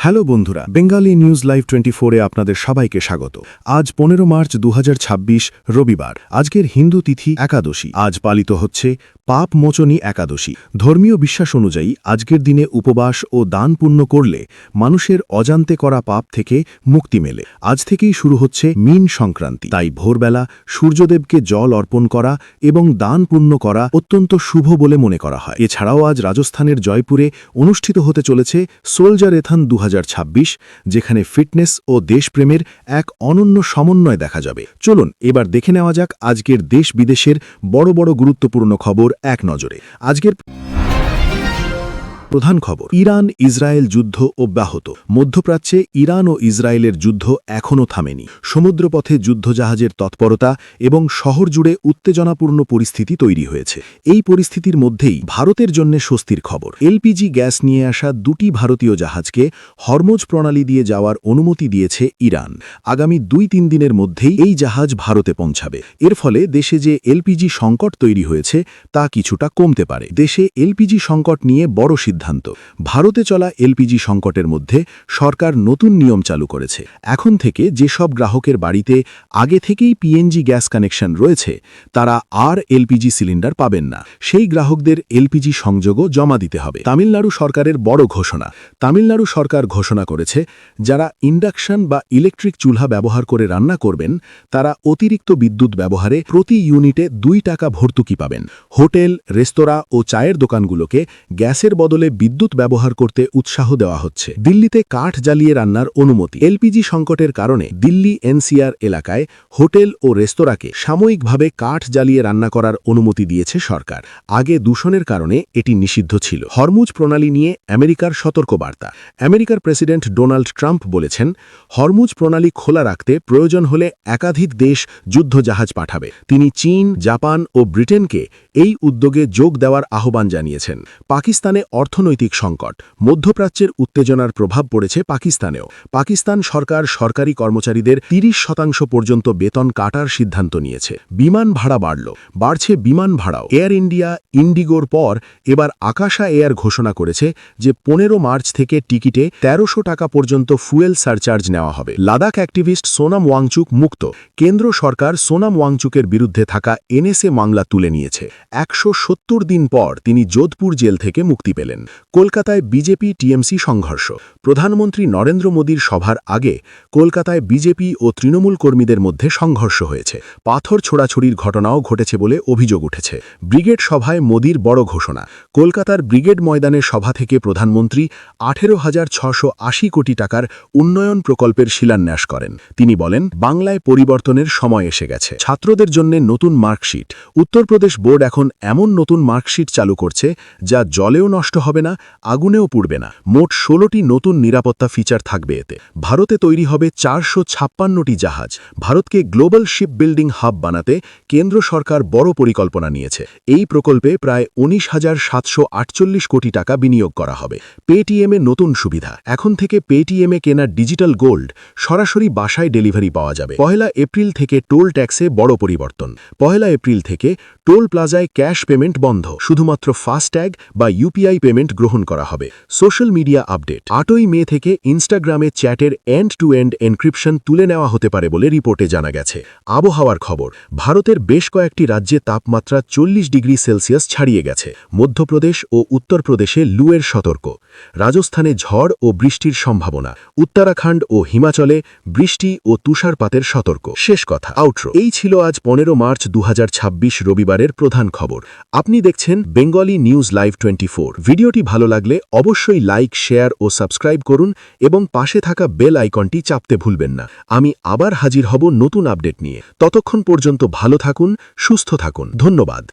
Hello বন্ধুরা, Bengali news live 24-এ আপনাদের সবাইকে স্বাগত। আজ 15 মার্চ 2026 রবিবার। আজকের হিন্দু তিথি একাদশী। আজ পালিত হচ্ছে পাপ মোচনী একাদশী। ধর্মীয় বিশ্বাস অনুযায়ী আজকের দিনে উপবাস ও দান পুণ্য করলে মানুষের অজান্তে করা পাপ থেকে মুক্তি মেলে। আজ থেকেই শুরু হচ্ছে মীন সংক্রান্তি। তাই ভোরবেলা সূর্যদেবকে জল অর্পণ করা এবং দান পুণ্য করা অত্যন্ত শুভ বলে মনে করা হয়। এছাড়াও আজ রাজস্থানের জয়পুরে অনুষ্ঠিত হতে চলেছে সোলজার-এথন 2026, যেখানে ফিটনেস ও দেশপ্রেমের এক অনন্য সমন্বয় দেখা যাবে। চলুন এবার দেখে নেওয়া যাক আজকের দেশ বিদেশের বড় বড় গুরুত্বপূর্ণ খবর এক নজরে। আজকের প্রধান খবর, ইরান ইসরায়েল যুদ্ধ অব্যাহত। মধ্যপ্রাচ্যে ইরান ও ইসরায়েলের যুদ্ধ এখনও থামেনি। সমুদ্রপথে যুদ্ধজাহাজের তৎপরতা এবং শহর জুড়ে উত্তেজনাপূর্ণ পরিস্থিতি তৈরি হয়েছে। এই পরিস্থিতির মধ্যেই ভারতের জন্য স্বস্তির খবর। এলপিজি গ্যাস নিয়ে আসা দুটি ভারতীয় জাহাজকে হরমুজ প্রণালী দিয়ে যাওয়ার অনুমতি দিয়েছে ইরান। আগামী 2-3 দিনের মধ্যেই এই জাহাজ ভারতে পৌঁছাবে। এর ফলে দেশে যে এলপিজি সংকট তৈরি হয়েছে তা কিছুটা কমতে পারে। দেশে এলপিজি সংকট নিয়ে বড় সিদ্ধান্ত। ভারতে চলা এলপিজি সংকটের মধ্যে সরকার নতুন নিয়ম চালু করেছে। এখন থেকে যেসব গ্রাহকের বাড়িতে আগে থেকেই পিএনজি গ্যাস কানেকশন রয়েছে তারা আর এলপিজি সিলিন্ডার পাবেন না। সেই গ্রাহকদের এলপিজি সংযোগও জমা দিতে হবে। তামিলনাড়ু সরকারের বড় ঘোষণা। তামিলনাড়ু সরকার ঘোষণা করেছে যারা ইন্ডাকশন বা ইলেকট্রিক চুল্হা ব্যবহার করে রান্না করবেন তারা অতিরিক্ত বিদ্যুৎ ব্যবহারে প্রতি ইউনিটে 2 টাকা ভর্তুকি পাবেন। হোটেল, রেস্তোরাঁ ও চায়ের দোকানগুলোকে গ্যাসের বদলে বিদ্যুৎ ব্যবহার করতে উৎসাহ দেওয়া হচ্ছে। দিল্লিতে কাঠ জ্বালিয়ে রান্নার অনুমতি। এলপিজি সংকটের কারণে দিল্লি এনসিআর এলাকায় হোটেল ও রেস্তোরাঁকে সাময়িকভাবে কাঠ জ্বালিয়ে রান্না করার অনুমতি দিয়েছে সরকার। আগে দূষণের কারণে এটি নিষিদ্ধ ছিল। হরমুজ প্রণালী নিয়ে আমেরিকার সতর্কবার্তা। আমেরিকার প্রেসিডেন্ট ডোনাল্ড ট্রাম্প বলেছেন, হরমুজ প্রণালী খোলা রাখতে প্রয়োজন হলে একাধিক দেশ যুদ্ধজাহাজ পাঠাবে। তিনি চীন, জাপান ও ব্রিটেনকে এই উদ্যোগে যোগ দেওয়ার আহ্বান জানিয়েছেন। পাকিস্তানে অর্থনৈতিক সংকট। মধ্যপ্রাচ্যের উত্তেজনার প্রভাব পড়েছে পাকিস্তানেও। পাকিস্তান সরকার সরকারি কর্মচারীদের 30% পর্যন্ত বেতন কাটার সিদ্ধান্ত নিয়েছে। বিমান ভাড়া বাড়ছে বিমান ভাড়াও। এয়ার ইন্ডিয়া, ইন্ডিগোর পর এবার আকাশা এয়ার ঘোষণা করেছে যে 15 মার্চ থেকে টিকিটে 1300 টাকা পর্যন্ত ফুয়েল সারচার্জ নেওয়া হবে। লাদাখ অ্যাক্টিভিস্ট সোনাম ওয়াংচুক মুক্ত। কেন্দ্র সরকার সোনাম ওয়াংচুকের বিরুদ্ধে থাকা এনএসএ মামলা তুলে নিয়েছে। 170 দিন পর তিনি যোধপুর জেল থেকে মুক্তি পেলেন। কলকাতায় বিজেপি টিএমসি সংঘর্ষ। প্রধানমন্ত্রী নরেন্দ্র মোদীর সভার আগে কলকাতায় বিজেপি ও তৃণমূল কর্মীদের মধ্যে সংঘর্ষ হয়েছে। পাথর ছোড়াছুড়ির ঘটনাও ঘটেছে বলে অভিযোগ উঠেছে। ব্রিগেড সভায় মোদীর বড় ঘোষণা। কলকাতার ব্রিগেড ময়দানের সভা থেকে প্রধানমন্ত্রী 18,680 কোটি টাকার উন্নয়ন প্রকল্পের শিলান্যাস করেন। তিনি বলেন, বাংলায় পরিবর্তনের সময় এসে গেছে। ছাত্রদের জন্য নতুন মার্কশিট। উত্তরপ্রদেশ বোর্ড এখন এমন নতুন মার্কশিট চালু করছে যা জলেও নষ্ট হবে না, আগুনেও পুড়বে না। মোট 16টি নতুন নিরাপত্তা ফিচার থাকবে এতে। ভারতে তৈরি হবে 456টি জাহাজ। ভারতকে গ্লোবাল শিপ বিল্ডিং হাব বানাতে কেন্দ্র সরকার বড় পরিকল্পনা নিয়েছে। এই প্রকল্পে প্রায় 19,748 কোটি টাকা বিনিয়োগ করা হবে। পেটিএমে নতুন সুবিধা। এখন থেকে পেটিএমে কেনা ডিজিটাল গোল্ড সরাসরি বাসায় ডেলিভারি পাওয়া যাবে। 1 এপ্রিল থেকে টোল ট্যাক্সে বড় পরিবর্তন। 1 এপ্রিল থেকে টোল প্লাজায় ক্যাশ পেমেন্ট বন্ধ। শুধুমাত্র ফাস্ট্যাগ বা ইউপিআই পেমেন্ট গ্রহণ করা হবে। Social media update. 8 মে থেকে ইনস্টাগ্রামে চ্যাটের এন্ড টু এন্ড এনক্রিপশন তুলে নেওয়া হতে পারে বলে রিপোর্টে জানা গেছে। আবহাওয়ার খবর। ভারতের বেশ কয়েকটি রাজ্যে তাপমাত্রা 40 ডিগ্রি সেলসিয়াস ছাড়িয়ে গেছে। মধ্যপ্রদেশ ও উত্তরপ্রদেশে লুয়ের সতর্ক। রাজস্থানে ঝড় ও বৃষ্টির সম্ভাবনা। উত্তরাখণ্ড ও হিমাচলে বৃষ্টি ও তুষারপাতের সতর্ক। শেষ কথা, আউটরো। এই ছিল আজ 15 মার্চ 2026 রবিবারের প্রধান খবর। আপনি দেখছেন বেঙ্গলি নিউজ লাইভ 24। ভিডিওটি ভালো লাগলে অবশ্যই লাইক, শেয়ার ও সাবস্ক্রাইব করুন এবং পাশে থাকা বেল আইকনটি চাপতে ভুলবেন না। আমি আবার হাজির হব নতুন আপডেট নিয়ে। ততক্ষণ পর্যন্ত ভালো থাকুন, সুস্থ থাকুন। ধন্যবাদ।